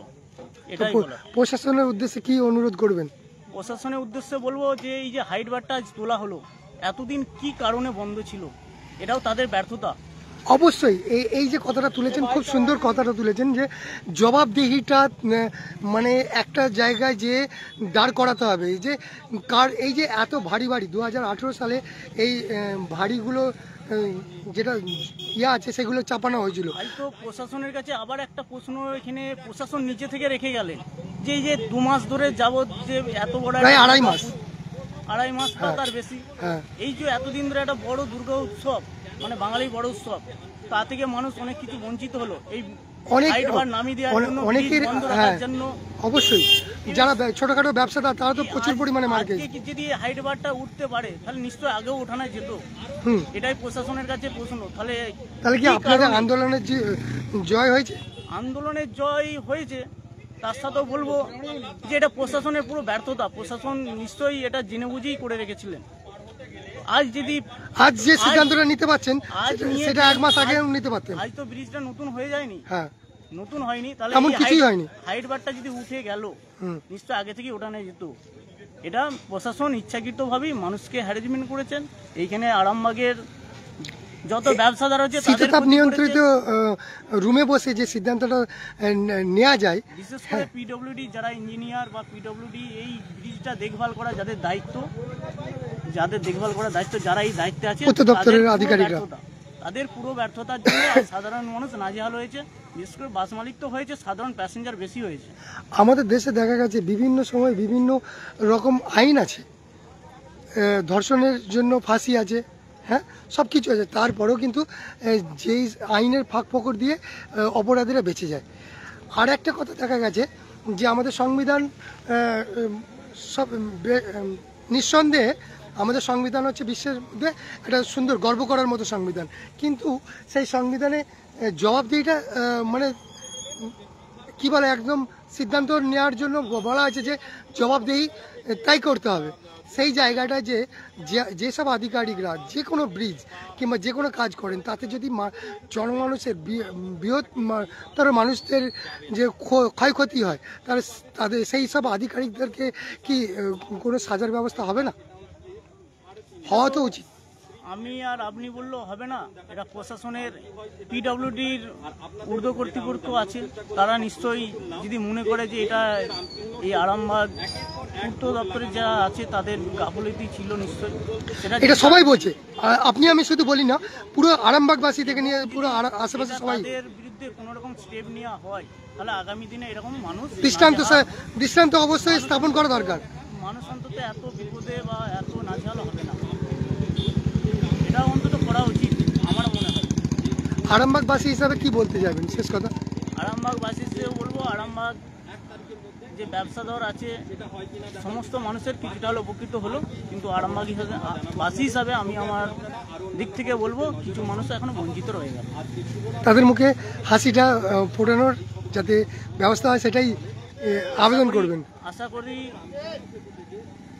তো এটাই বলা। প্রশাসনের উদ্দেশ্যে কি অনুরোধ করবেন? প্রশাসনের উদ্দেশ্যে বলবো যে এই যে হাইট বারটা আজ তোলা হলো, এতদিন কি কারণে বন্ধ ছিল, এটাও তাদের ব্যর্থতা। অবশ্যই এই যে কথাটা তুলেছেন, খুব সুন্দর কথাটা তুলেছেন যে জবাবদিহিটা মানে একটা জায়গায় যে দাঁড় করাতে হবে। এই যে এত ভারী 2018 সালে এই ভারীগুলো যেটা আছে সেগুলো চাপানো হয়েছিল। হয়তো প্রশাসনের কাছে আবার একটা প্রশ্ন এখানে প্রশাসন নিচে থেকে রেখে গেলেন যে এই যে 2 মাস ধরে যাবত যে এত বড় প্রায় আড়াই মাস বা তার বেশি, এই যে এতদিন ধরে একটা বড় দুর্গা উৎসব, মানে বাঙালির বড় উৎসব, তা থেকে মানুষ অনেক কিছু বঞ্চিত হলো। এই অবশ্যই যারা ছোটখাটো ব্যবসাদার তারা তো প্রচুর পরিমাণে মার খেয়েছে। যদি হাইট বারটা উঠতে পারে তাহলে নিশ্চয়ই আগেও ওঠানো যেত। এটাই প্রশাসনের কাছে প্রশ্ন। তাহলে কি আপনাদের আন্দোলনের জয় হয়েছে? আন্দোলনের জয় হয়েছে, তার সাথেও বলবো যে এটা প্রশাসনের পুরো ব্যর্থতা। প্রশাসন নিশ্চয়ই এটা জেনে বুঝেই করে রেখেছিলেন। আজ যে সিদ্ধান্তটা নিতে পারছেন সেটা 1 মাস আগে নিতে পারতেন। আজ তো ব্রিজটা নতুন হয়ে যায়নি, নতুন হয়নি, তাহলে এমন কিছুই হয়নি। হাইট বারটা যদি উঠে গেল নিশ্চয় আগে থেকে ওঠানো যেত। এটা প্রশাসন ইচ্ছাকৃতভাবেই মানুষকে হ্যারাসমেন্ট করেছেন। এইখানে আরামবাগের যত ব্যবসাদার আছে শীততাপ নিয়ন্ত্রিত রুমে বসে যে সিদ্ধান্তটা নেওয়া যায়, বিশেষ করে পিডব্লিউডি যারা ইঞ্জিনিয়ার বা পিডব্লিউডি এই ব্রিজটা দেখভাল করা যাদের দায়িত্ব, যারা এই দায়িত্বে আছে, উচ্চ দপ্তরের আধিকারিকরা, তাদের পুরো ব্যর্থতার জন্য সাধারণ মানুষ নাজেহাল হয়েছে। বিশেষ করে বাস মালিক তো হয়েছে, সাধারণ প্যাসেঞ্জার বেশি হয়েছে। আমাদের দেশে দেখা গেছে বিভিন্ন সময় বিভিন্ন রকম আইন আছে, ধর্ষণের জন্য ফাঁসি আছে, হ্যাঁ, সব কিছু আছে। তারপরেও কিন্তু যেই আইনের ফাঁক ফোকর দিয়ে অপরাধীরা বেঁচে যায়। আর একটা কথা দেখা গেছে যে আমাদের সংবিধান সব নিঃসন্দেহে আমাদের সংবিধান হচ্ছে বিশ্বের মধ্যে একটা সুন্দর গর্ব করার মতো সংবিধান, কিন্তু সেই সংবিধানে জবাবদিহিটা মানে কি বলে একদম সিদ্ধান্ত নেওয়ার জন্য বলা আছে যে জবাবদিহি তাই করতে হবে। সেই জায়গাটা যেসব আধিকারিকরা যে কোনো ব্রিজ কিংবা যে কোনো কাজ করেন তাতে যদি জনমানুষের বৃহত্তর মানুষদের যে ক্ষয়ক্ষতি হয় তাহলে তাদের সেই সব আধিকারিকদেরকে কি কোনো সাজার ব্যবস্থা হবে না? হওয়া তো উচিত। আমি আর আপনি বললেও হবে না, এটা প্রশাসনের পিডব্লিউডির ঊর্ধ্ব কর্তৃপক্ষ আছে, তারা নিশ্চয়ই যদি মনে করে যে এটা এই আরামবাগ পূর্ত দপ্তরের যারা আছে তাদের গাফলতি ছিল, নিশ্চয়ই এটা সবাই বলছে। আপনি আমি শুধু বলি না, পুরো আরামবাগবাসী থেকে নিয়ে পুরো আশেপাশে সবাই তাদের বিরুদ্ধে কোনো রকম স্টেপ নেওয়া হয় তাহলে আগামী দিনে এরকম মানুষ দৃষ্টান্ত অবশ্যই স্থাপন করা দরকার। মানুষ অন্তত এত বিপদে বা এত নাজেহাল হবে না, এটা অন্তত করা উচিত আমার মনে হয়। আরামবাগবাসী হিসাবে কি বলতে যাবেন শেষ কথা? আরামবাগবাসী হিসেবে বলবো, আরামবাগ যে ব্যবসাদার আছে সমস্ত মানুষের কিছুটা হলে উপকৃত হলো, কিন্তু আরামবাগ বাসী হিসাবে আমি আমার দিক থেকে বলবো কিছু মানুষ এখনো বঞ্চিত রয়ে গেল। তাদের মুখে হাসিটা ফোটানোর যাতে ব্যবস্থা হয় সেটাই আবেদন করবেন। আশা করি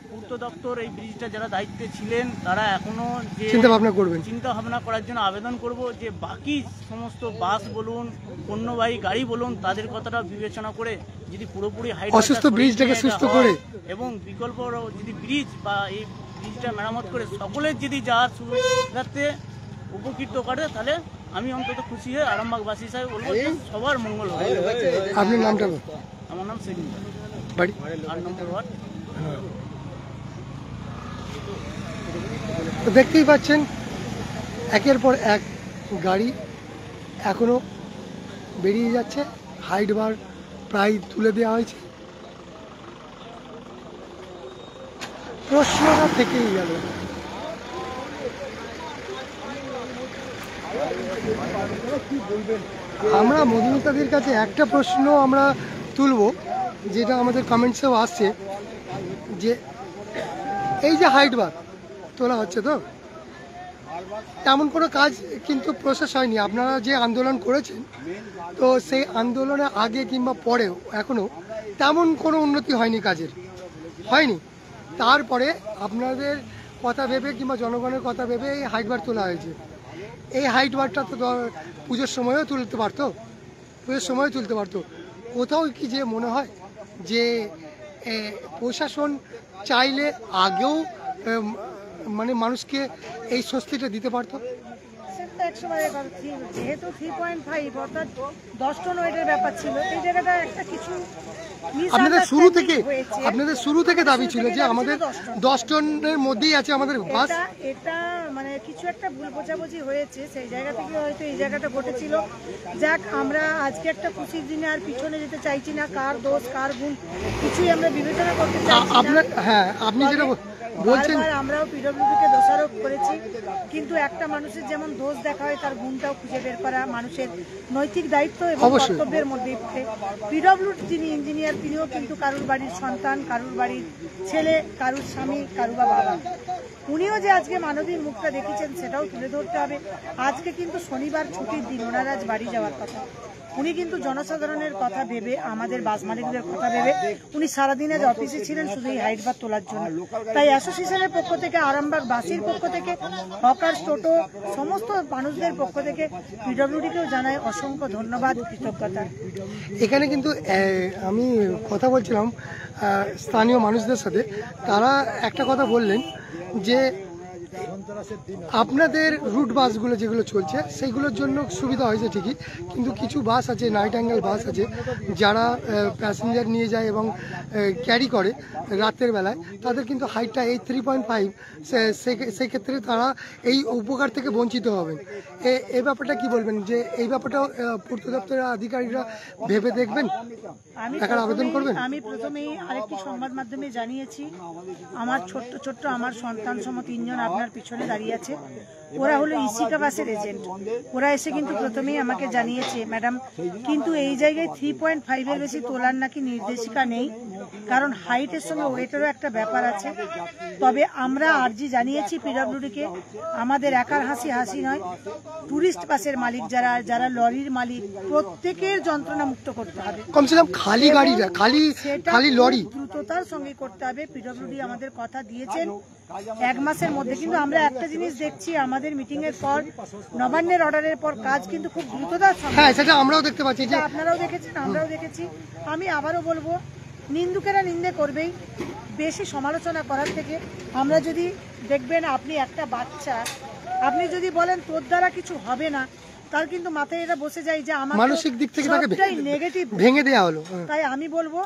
পূর্ত দপ্তর এই ব্রিজটা যারা দায়িত্বে ছিলেন তারা এখনো যে চিন্তা ভাবনা করার জন্য আবেদন করব যে বাকি সমস্ত বাস বলুন, পণ্যবাহী গাড়ি বলুন, তাদের কথাটা বিবেচনা করে যদি পুরোপুরি অসুস্থ ব্রিজটাকে সুস্থ করে এবং বিকল্প যদি ব্রিজ বা এই ব্রিজটা মেরামত করে সকলের যদি যাওয়ার সুবিধার্থে উপকৃত করে তাহলে আমি অন্তত খুশি হয়ে আরামবাগবাসী হিসাবে বলবো সবার মঙ্গল হবে। আপনার নামটা? আমার নাম শেখ বাড়ি 8 নম্বর ওয়ার্ড। তো দেখতেই পাচ্ছেন একের পর এক গাড়ি এখনো বেরিয়ে যাচ্ছে। হাইট বার প্রায় তুলে দেওয়া হয়েছে। প্রশ্নটা থেকেই গেল, আমরা মধুমিতাদের কাছে একটা প্রশ্ন আমরা তুলব যেটা আমাদের কমেন্টসেও আসছে যে এই যে হাইট বার তোলা হচ্ছে তো তেমন কোনো কাজ কিন্তু প্রসেস হয়নি। আপনারা যে আন্দোলন করেছেন তো সেই আন্দোলনে আগে কিংবা পরেও এখনো তেমন কোনো উন্নতি হয়নি, কাজের হয়নি। তারপরে আপনাদের কথা ভেবে কিংবা জনগণের কথা ভেবে এই হাইট বার তোলা হয়েছে। এই হাইট বারটা তো পুজোর সময়ও তুলতে পারতো, পুজোর সময়ও তুলতে পারতো। কোথাও কি যে মনে হয় যে প্রশাসন চাইলে আগেও মানে মানুষকে এই স্বস্তিটা দিতে পারতো? সেটা একসময় যেহেতু 3.5 অর্থাৎ 10 টন ওয়েটের ব্যাপার ছিল, এই জায়গাটা একটা কিছু আপনাদের শুরু থেকে দাবি ছিল যে আমাদের 10 টনের মধ্যেই আছে আমাদের বাস। এটা মানে কিছু একটা ভুল বোঝাবুঝি হয়েছে, সেই জায়গা থেকে হয়তো এই জায়গাটা ঘটেছিল। যাক, আমরা আজকে একটা খুশির দিনে আর পিছনে যেতে চাইছি না, কার দোষ কার গুণ কিছুই আমরা বিবেচনা করতে চাইছি না। হ্যাঁ, আপনি যেটা বলছেন, আমরাও পিডব্লিউডিকে দোষারোপ করেছি, কিন্তু একটা মানুষের যেমন দোষ দেখা হয় তার গুণটাও খুঁজে বের করা মানুষের নৈতিক দায়িত্ব এবং কর্তব্যের মধ্যেই পড়ে। পিডব্লিউডি যিনি ইঞ্জিনিয়ার তিনিও কিন্তু কারুর বাড়ির সন্তান, কারুর বাড়ির ছেলে, কারুর স্বামী, কারুর বাবা। উনিও যে আজকে মানবীর মুখটা দেখেছেন সেটাও তুলে ধরতে হবে। আজকে কিন্তু শনিবার ছুটির দিন, ওনার আজ বাড়ি যাওয়ার কথা। উনি কিন্তু জনসাধারণের কথা ভেবে, আমাদের বাস মালিকদের কথা ভেবে উনি সারাদিন আজ অফিসে ছিলেন শুধু এই হাইট বার তোলার জন্য। তাই অ্যাসোসিয়েশনের পক্ষ থেকে, আরামবাগ বাসির পক্ষ থেকে, হকার, টোটো সমস্ত মানুষদের পক্ষ থেকে পিডব্লিউডিকেও জানাই অসংখ্য ধন্যবাদ, কৃতজ্ঞতা। এখানে কিন্তু আমি কথা বলছিলাম স্থানীয় মানুষদের সাথে, তারা একটা কথা বললেন যে আপনাদের রুট বাসগুলো যেগুলো চলছে সেইগুলোর জন্য সুবিধা হয়েছে ঠিকই, কিন্তু কিছু বাস আছে, নাইট অ্যাঙ্গেল বাস আছে, যারা প্যাসেঞ্জার নিয়ে যায় এবং ক্যারি করে রাতের বেলায়, তাদের কিন্তু হাইটটা এই 3.5, সেক্ষেত্রে তারা এই উপকার থেকে বঞ্চিত হবেন। এই ব্যাপারটা কি বলবেন, যে এই ব্যাপারটাও পূর্ত দপ্তরের আধিকারিকরা ভেবে দেখবেন, টাকার আবেদন করবেন? আমি প্রথমেই আরেকটি সংবাদ মাধ্যমে জানিয়েছি, আমার ছোট্ট আমার সন্তান সম 3 জন আপনার পিছনে দাঁড়িয়ে আছে, ওরা হলো ইসিকা বাসের এজেন্ট। ওরা এসে কিন্তু প্রথমেই আমাকে জানিয়েছে, ম্যাডাম কিন্তু এই জায়গায় 3.5 এর বেশি তোলার নাকি নির্দেশিকা নেই, কারণ হাইটের সঙ্গে ওয়েটেরও একটা ব্যাপার আছে। তবে আমরা আর্জি জানিয়েছি পিডব্লিউডিকে, আমাদের একার হাসি নয়, টুরিস্ট বাসের মালিক যারা লরির মালিক, প্রত্যেকের যন্ত্রণা মুক্ত করতে হবে। কমসে কম খালি গাড়িটা, খালি লরি দ্রুততার সঙ্গে করতে হবে। পিডব্লিউডি আমাদের কথা দিয়েছেন 1 মাসের মধ্যে, কিন্তু আমরা একটা জিনিস দেখছি, আমাদের মিটিং এর পর, নবান্নের অর্ডারের পর কাজ কিন্তু খুব দ্রুততার সঙ্গে। হ্যাঁ, সেটা আমরাও দেখতে পাচ্ছি, যে আপনারাও দেখেছেন, আমরাও দেখেছি। আমি আবারও বলবো, নিন্দুকেরা নিন্দে করবেই, বেশি সমালোচনা করার থেকে আমরা যদি দেখবেন, আপনি একটা বাচ্চা, আপনি যদি বলেন তোর দ্বারা কিছু হবে না, তার কিন্তু মাথায় এটা বসে যায় যে আমার মানসিক দিক থেকে তাকে নেগেটিভ ভেঙে দেওয়া হলো। তাই আমি বলবো,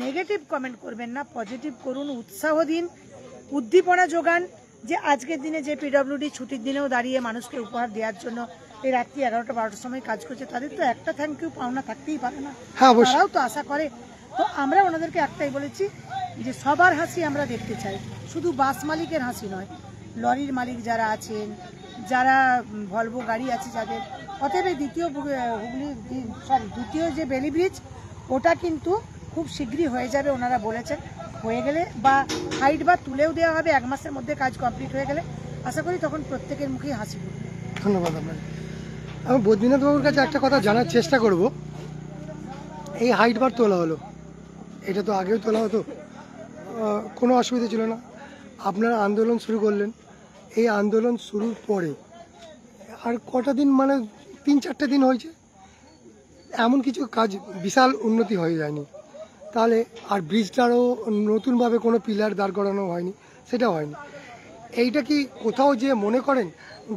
নেগেটিভ কমেন্ট করবেন না, পজিটিভ করুন, উৎসাহ দিন, উদ্দীপনা যোগান, যে আজকের দিনে যে পিডব্লিউডি ছুটির দিনেও দাঁড়িয়ে মানুষকে উপহার দেওয়ার জন্য এই রাত্রি 11টা-12টার সময় কাজ করছে, তাদের তো একটা থ্যাংক ইউ পাওনা থাকতেই পারে না, তারাও তো আশা করে। তো আমরা ওনাদেরকে একটাই বলেছি যে সবার হাসি আমরা দেখতে চাই, শুধু বাস মালিকের হাসি নয়, লরির মালিক যারা আছেন, যারা ভলভো গাড়ি আছে যাদের। অতএব দ্বিতীয় যে বেলি ব্রিজ, ওটা কিন্তু খুব শীঘ্রই হয়ে যাবে, ওনারা বলেছেন। হয়ে গেলে বা হাইট বা তুলেও দেওয়া হবে 1 মাসের মধ্যে, কাজ কমপ্লিট হয়ে গেলে আশা করি তখন প্রত্যেকের মুখেই হাসি ফুটবে। ধন্যবাদ আপনাকে। আমি বদ্রীনাথ বাবুর কাছে একটা কথা জানার চেষ্টা করব, এই হাইট বার তোলা হলো, এটা তো আগেও তোলা হতো, কোনো অসুবিধা ছিল না, আপনারা আন্দোলন শুরু করলেন, এই আন্দোলন শুরুর পরে আর কটা দিন, মানে 3-4টে দিন হয়েছে, এমন কিছু কাজ বিশাল উন্নতি হয়ে যায়নি, তাহলে আর ব্রিজটারও নতুনভাবে কোনো পিলার দাঁড় করানো হয়নি, সেটা হয়নি। এইটা কি কোথাও যে মনে করেন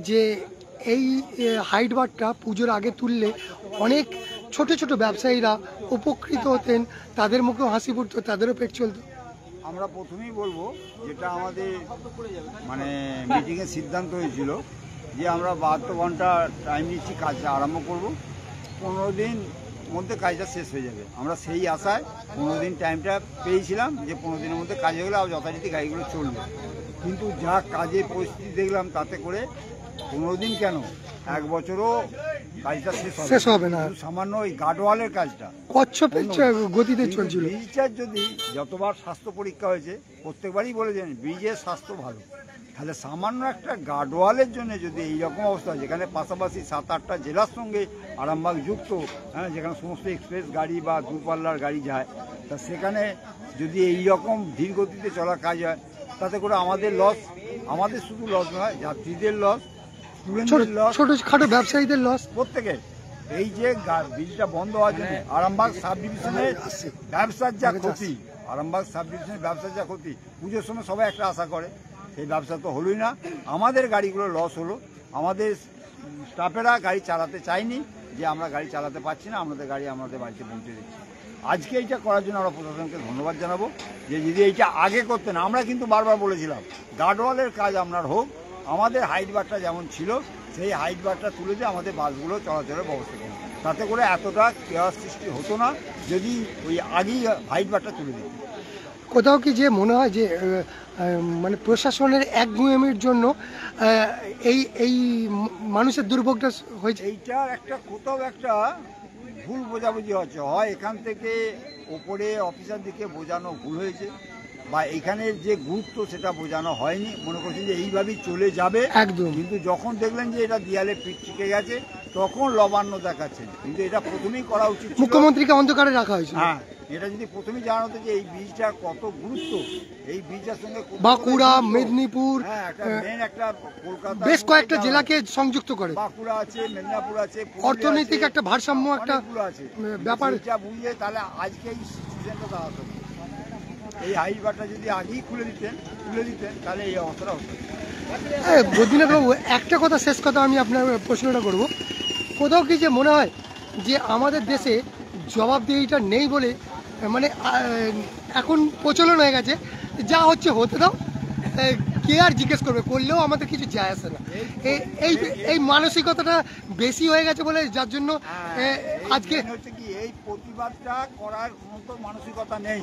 যে এই হাইট বারটা পুজোর আগে তুললে অনেক ছোট ছোট ব্যবসায়ীরা উপকৃত হতেন, তাদের মুখেও হাসি ফুটতো, তাদেরও পেট চলতো? আমরা প্রথমেই বলবো, যেটা আমাদের মানে মিটিংয়ের সিদ্ধান্ত হয়েছিল যে আমরা 72 ঘন্টা টাইম নিচ্ছি, কাজটা আরম্ভ করব, 15 দিন মধ্যে কাজটা শেষ হয়ে যাবে। আমরা সেই আশায় 15 দিন টাইমটা পেয়েছিলাম, যে 15 দিনের মধ্যে কাজ হয়ে গেলে আর যথারীতি গাড়িগুলো চলবে। কিন্তু যা কাজের পরিস্থিতি দেখলাম, তাতে করে 15 দিন কেন, 1 বছরও কাজটা শেষ হবে না। সামান্য ওই গার্ডওয়ালের কাজটা কচ্ছপের গতিতে চলছিল। ব্রিজটার যদি যতবার স্বাস্থ্য পরীক্ষা হয়েছে, প্রত্যেকবারই বলেছেন ব্রিজের স্বাস্থ্য ভালো, তাহলে সামান্য একটা গার্ডওয়ালের জন্য যদি এইরকম অবস্থা, যেখানে পাশাপাশি 7-8টা জেলার সঙ্গে আরামবাগ যুক্ত, হ্যাঁ, যেখানে সমস্ত এক্সপ্রেস গাড়ি বা দূরপাল্লার গাড়ি যায়, তা সেখানে যদি এইরকম ধীর গতিতে চলা কাজ হয়, তাতে করে আমাদের লস, আমাদের শুধু লস নয়, যাত্রীদের লস, স্টুডেন্টদের লস, ছোটখাটো ব্যবসায়ীদের লস, প্রত্যেকের। এই যে ব্রিজটা বন্ধ হওয়ার জন্য আরামবাগ সাব ডিভিশনের ব্যবসার যা ক্ষতি, আরামবাগ সাব ডিভিশনের ব্যবসার যা ক্ষতি, পুজোর সময় সবাই একটা আশা করে, সেই ব্যবসা তো হলোই না। আমাদের গাড়িগুলো লস হলো, আমাদের স্টাফেরা গাড়ি চালাতে চায়নি, যে আমরা গাড়ি চালাতে পারছি না, আমাদের গাড়ি আমাদের বাড়িতে পৌঁছে দিচ্ছি। আজকে এইটা করার জন্য আমরা প্রশাসনকে ধন্যবাদ জানাবো, যে যদি এইটা আগে করতেন। আমরা কিন্তু বারবার বলেছিলাম গার্ডওয়ালের কাজ আপনার হোক, আমাদের হাইট বারটা যেমন ছিল সেই হাইট বারটা তুলে দিয়ে আমাদের বাসগুলো চলাচলের ব্যবস্থা করুন, তাতে করে এতটা কেওয়াস সৃষ্টি হতো না যদি ওই আগেই হাইট বারটা তুলে দিত। কোথাও কি যে মনে হয় যে মানে প্রশাসনের একগুঁয়েমির জন্য এই মানুষের দুর্ভোগটা হয়েছে? এইটার একটা কোথাও একটা ভুল বোঝাবুঝি হচ্ছে, হয় এখান থেকে ওপরে অফিসারদিকে বোঝানো ভুল হয়েছে, বা এখানের যে গুরুত্ব সেটা বোঝানো হয়নি, মনে করছেন যে এইভাবেই চলে যাবে একদম। কিন্তু যখন দেখলেন যে এটা দেয়ালে পিঠ থেকে গেছে তখন লবান্য দেখাচ্ছেন, কিন্তু এটা প্রথমেই করা উচিত ছিল। মুখ্যমন্ত্রীকে অন্ধকারে রাখা হয়েছে। হ্যাঁ, এটা যদি প্রথমেই জানাতো যে এই বীজটা কত গুরুত্ব, এই বীজটার সঙ্গে বাঁকুড়া, মেদিনীপুর, একটা কলকাতা, বেশ কয়েকটা জেলাকে সংযুক্ত করে, বাঁকুড়া আছে, মেদিনীপুর আছে, অর্থনৈতিক একটা ভারসাম্য একটা ব্যাপার। এটা বুঝিয়ে তাহলে আজকে এই সিজনটা দাঁড়াতো। এই হাইট বারটা যদি আগেই তুলে দিতেন তাহলে এই অবস্থাটা হতো। বদ্রীনাথবাবু, একটা কথা, শেষ কথা আমি আপনার প্রশ্নটা করব, কোথাও কি যে মনে হয় যে আমাদের দেশে জবাবদিহিটা নেই বলে মানে এখন প্রচলন হয়ে গেছে, যা হচ্ছে হতে দাও, কে আর জিজ্ঞেস করবে, করলেও আমাদের কিছু যায় আসে না, এই মানসিকতাটা বেশি হয়ে গেছে বলে, যার জন্য আজকে হচ্ছে কি এই প্রতিবাদটা করার মতো মানসিকতা নেই।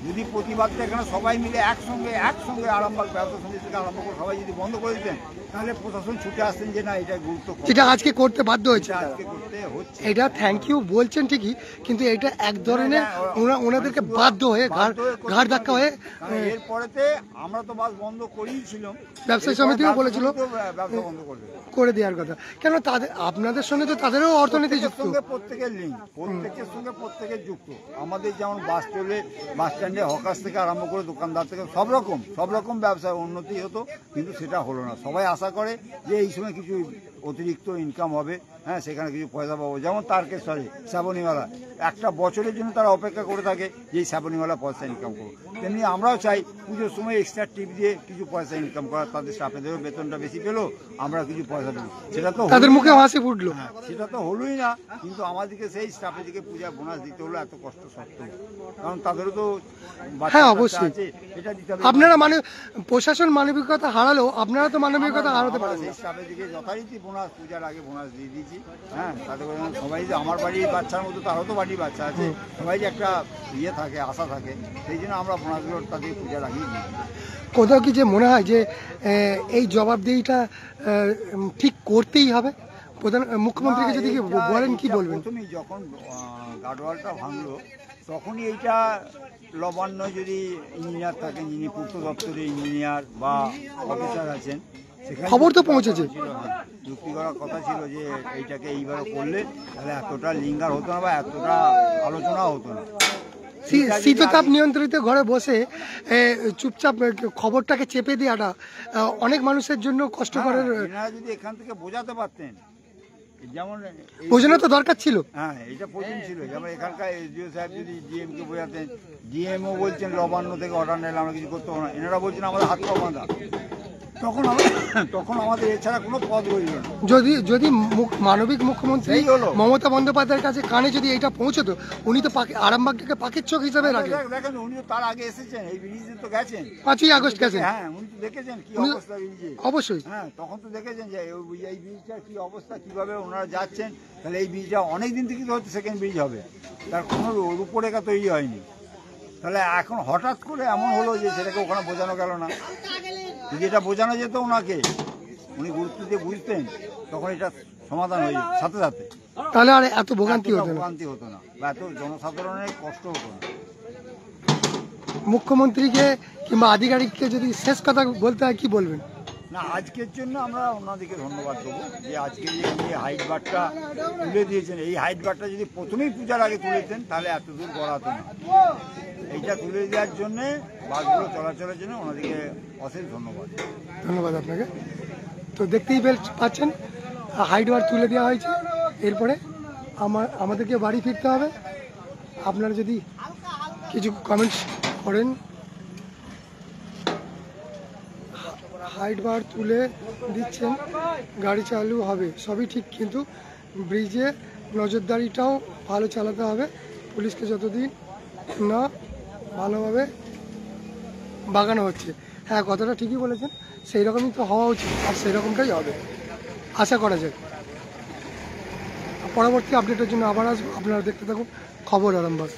যদি প্রতিবাদটা এখানে সবাই মিলে একসঙ্গে আরামবাগ ব্যবসা সমিতি থেকে আরম্ভ করে সবাই যদি বন্ধ করে দিতেন, তাহলে প্রশাসন ছুটে আসতেন যে না এটা গুরুত্ব, যেটা আজকে করতে বাধ্য হয়েছে। আজকে করতে হচ্ছে। এটা থ্যাংক ইউ বলছেন ঠিকই, কিন্তু এটা এক ধরনের ওনাদেরকে বাধ্য হয়ে ঘাড় ধাক্কা হয়ে। এরপরেতে আমরা তো বাস বন্ধ করিয়েছিলাম, ব্যবসায়ী সমিতিও বলেছিল ব্যবসা বন্ধ করে দেওয়ার কথা, কেন তাদের আপনাদের সঙ্গে তো তাদেরও অর্থনীতি যুক্ত, প্রত্যেকের লিঙ্ক, প্রত্যেকের সঙ্গে প্রত্যেকের যুক্ত। আমাদের যেমন বাস চলে, বাস স্ট্যান্ডে হকার্স থেকে আরম্ভ করে দোকানদার থেকে সব রকম ব্যবসায় উন্নতি হতো, কিন্তু সেটা হলো না। সবাই আশা করে যে এই সময় কিছু অতিরিক্ত ইনকাম হবে, হ্যাঁ সেখানে কিছু পয়সা পাবো। যেমন তারকেশ্বরে শ্রাবণীমেলা, একটা বছরের জন্য তারা অপেক্ষা করে থাকে যে এই শ্রাবণীমেলা পয়সা ইনকাম করবো, তেমনি আমরাও চাই পুজোর সময় এক্সট্রা টিপ দিয়ে কিছু পয়সা ইনকাম করা, তাদের স্টাফেদেরও বেতনটা বেশি পেলো, আমরা কিছু পয়সা পেলো, সেটা তো তাদের মুখে হাসি ফুটলো। সেটা তো হলোই না, কিন্তু আমাদেরকে সেই স্টাফের দিকে পূজা বোনাস দিতে হলো এত কষ্ট সত্ত্বেও, কারণ তাদেরও তো হ্যাঁ অবশ্যই এটা দিতে হবে। আপনারা মানে প্রশাসন মানবিকতা হারালেও আপনারা তো মানবিকতা হারাতে পারেন। সেই স্টাফের দিকে যথারীতি বোনাস, পূজার আগে বোনাস দিয়ে দিয়েছি। হ্যাঁ, তাতে করে সবাই যে আমার বাড়ির বাচ্চার মতো তারও তো বাড়ির বাচ্চা আছে, সবাই যে একটা ইয়ে থাকে, আশা থাকে, সেই জন্য আমরা বোনাসগুলো তাদের পূজার আগেই দিই। কোথাও কি যে মনে হয় যে এই জবাবদিহিটা ঠিক করতেই হবে, প্রধান মুখ্যমন্ত্রীকে যদি বলেন কি বলবেন? প্রথমেই যখন গার্ডওয়ালটা ভাঙলো তখনই এইটা লবান্য যদি ইঞ্জিনিয়ার থাকেন, যিনি পূর্ত দপ্তরের ইঞ্জিনিয়ার বা অফিসার আছেন, খবর তো পৌঁছেছে, যুক্তি করার কথা ছিল যে এইটাকে এইভাবে করলে তাহলে এতটা লিঙ্গার হতো না বা এতটা আলোচনা হতো না। শীততাপ নিয়ন্ত্রিত ঘরে বসে চুপচাপ খবরটাকে চেপে দেওয়াটা অনেক মানুষের জন্য কষ্টকরের। যদি এখান থেকে বোঝাতে পারতেন, যেমন বোঝানো তো দরকার ছিল। হ্যাঁ, এটা প্রথম ছিল, যেমন এখানকার এসডিও সাহেব যদি ডিএম কে বোঝাতেন, ডিএমও বলছেন লবান্য থেকে অর্ডার নিলে আমরা কিছু করতে পারবো না, এনারা বলছেন আমাদের হাত পা বাঁধা, তখন আমাদের এছাড়া কোনো পদ রইল না। যদি মানবিক মুখ্যমন্ত্রী মমতা বন্দ্যোপাধ্যায়ের কাছে কানে যদি এটা পৌঁছতো, উনি তো আরামবাগটাকে পাখির চোখ হিসাবে রাখেন। দেখেন, উনি তো তার আগে এসেছেন, এই ব্রিজে তো গেছেন, 5ই আগস্ট গেছেন। হ্যাঁ, উনি তো দেখেছেন কি অবস্থা ব্রিজে। অবশ্যই, হ্যাঁ, তখন তো দেখেছেন যে এই ব্রিজটার কি অবস্থা, কিভাবে ওনারা যাচ্ছেন। তাহলে এই ব্রিজটা অনেকদিন থেকে তো হচ্ছে সেকেন্ড ব্রিজ হবে, তার কোনো রূপরেখা তৈরি হয়নি। তাহলে এখন হঠাৎ করে এমন হলো যে সেটাকে ওখানে বোঝানো গেল না। যদি এটা বোঝানো যেত ওনাকে, উনি গুরুত্ব দিয়ে বুঝতেন, তখন এটা সমাধান হয়ে যেত সাথে সাথে, তাহলে আর এত ভোগান্তি হতো না বা এত জনসাধারণের কষ্ট হতো না। মুখ্যমন্ত্রীকে কিংবা আধিকারিককে যদি শেষ কথা বলতে হয় কি বলবেন? না, আজকের জন্য আমরা ওনাদেরকে ধন্যবাদ দেবো যে আজকে যে হাইট বারটা তুলে দিয়েছেন, এই হাইট বারটা যদি প্রথমেই পূজার আগে তুলেছেন তাহলে এত দূর গড়াতো না। এইটা তুলে দেওয়ার জন্যে, বাসগুলো চলাচলের জন্য ওনাদেরকে অশেষ ধন্যবাদ। ধন্যবাদ আপনাকে। তো দেখতেই পাচ্ছেন হাইট বার তুলে দেওয়া হয়েছে। এরপরে আমাদেরকে বাড়ি ফিরতে হবে। আপনারা যদি কিছু কমেন্টস করেন, হাইট বার তুলে দিচ্ছেন, গাড়ি চালু হবে, সবই ঠিক, কিন্তু ব্রিজে নজরদারিটাও ভালো চালাতে হবে। পুলিশকে যতদিন না ভালোভাবে বাগানো হচ্ছে। হ্যাঁ, কথাটা ঠিকই বলেছেন, সেই রকমই তো হওয়া উচিত, আর সেই রকমটাই হবে, আশা করা যায়। পরবর্তী আপডেটের জন্য আবার আসবো, আপনারা দেখতে থাকুন খবর আরামবাগ।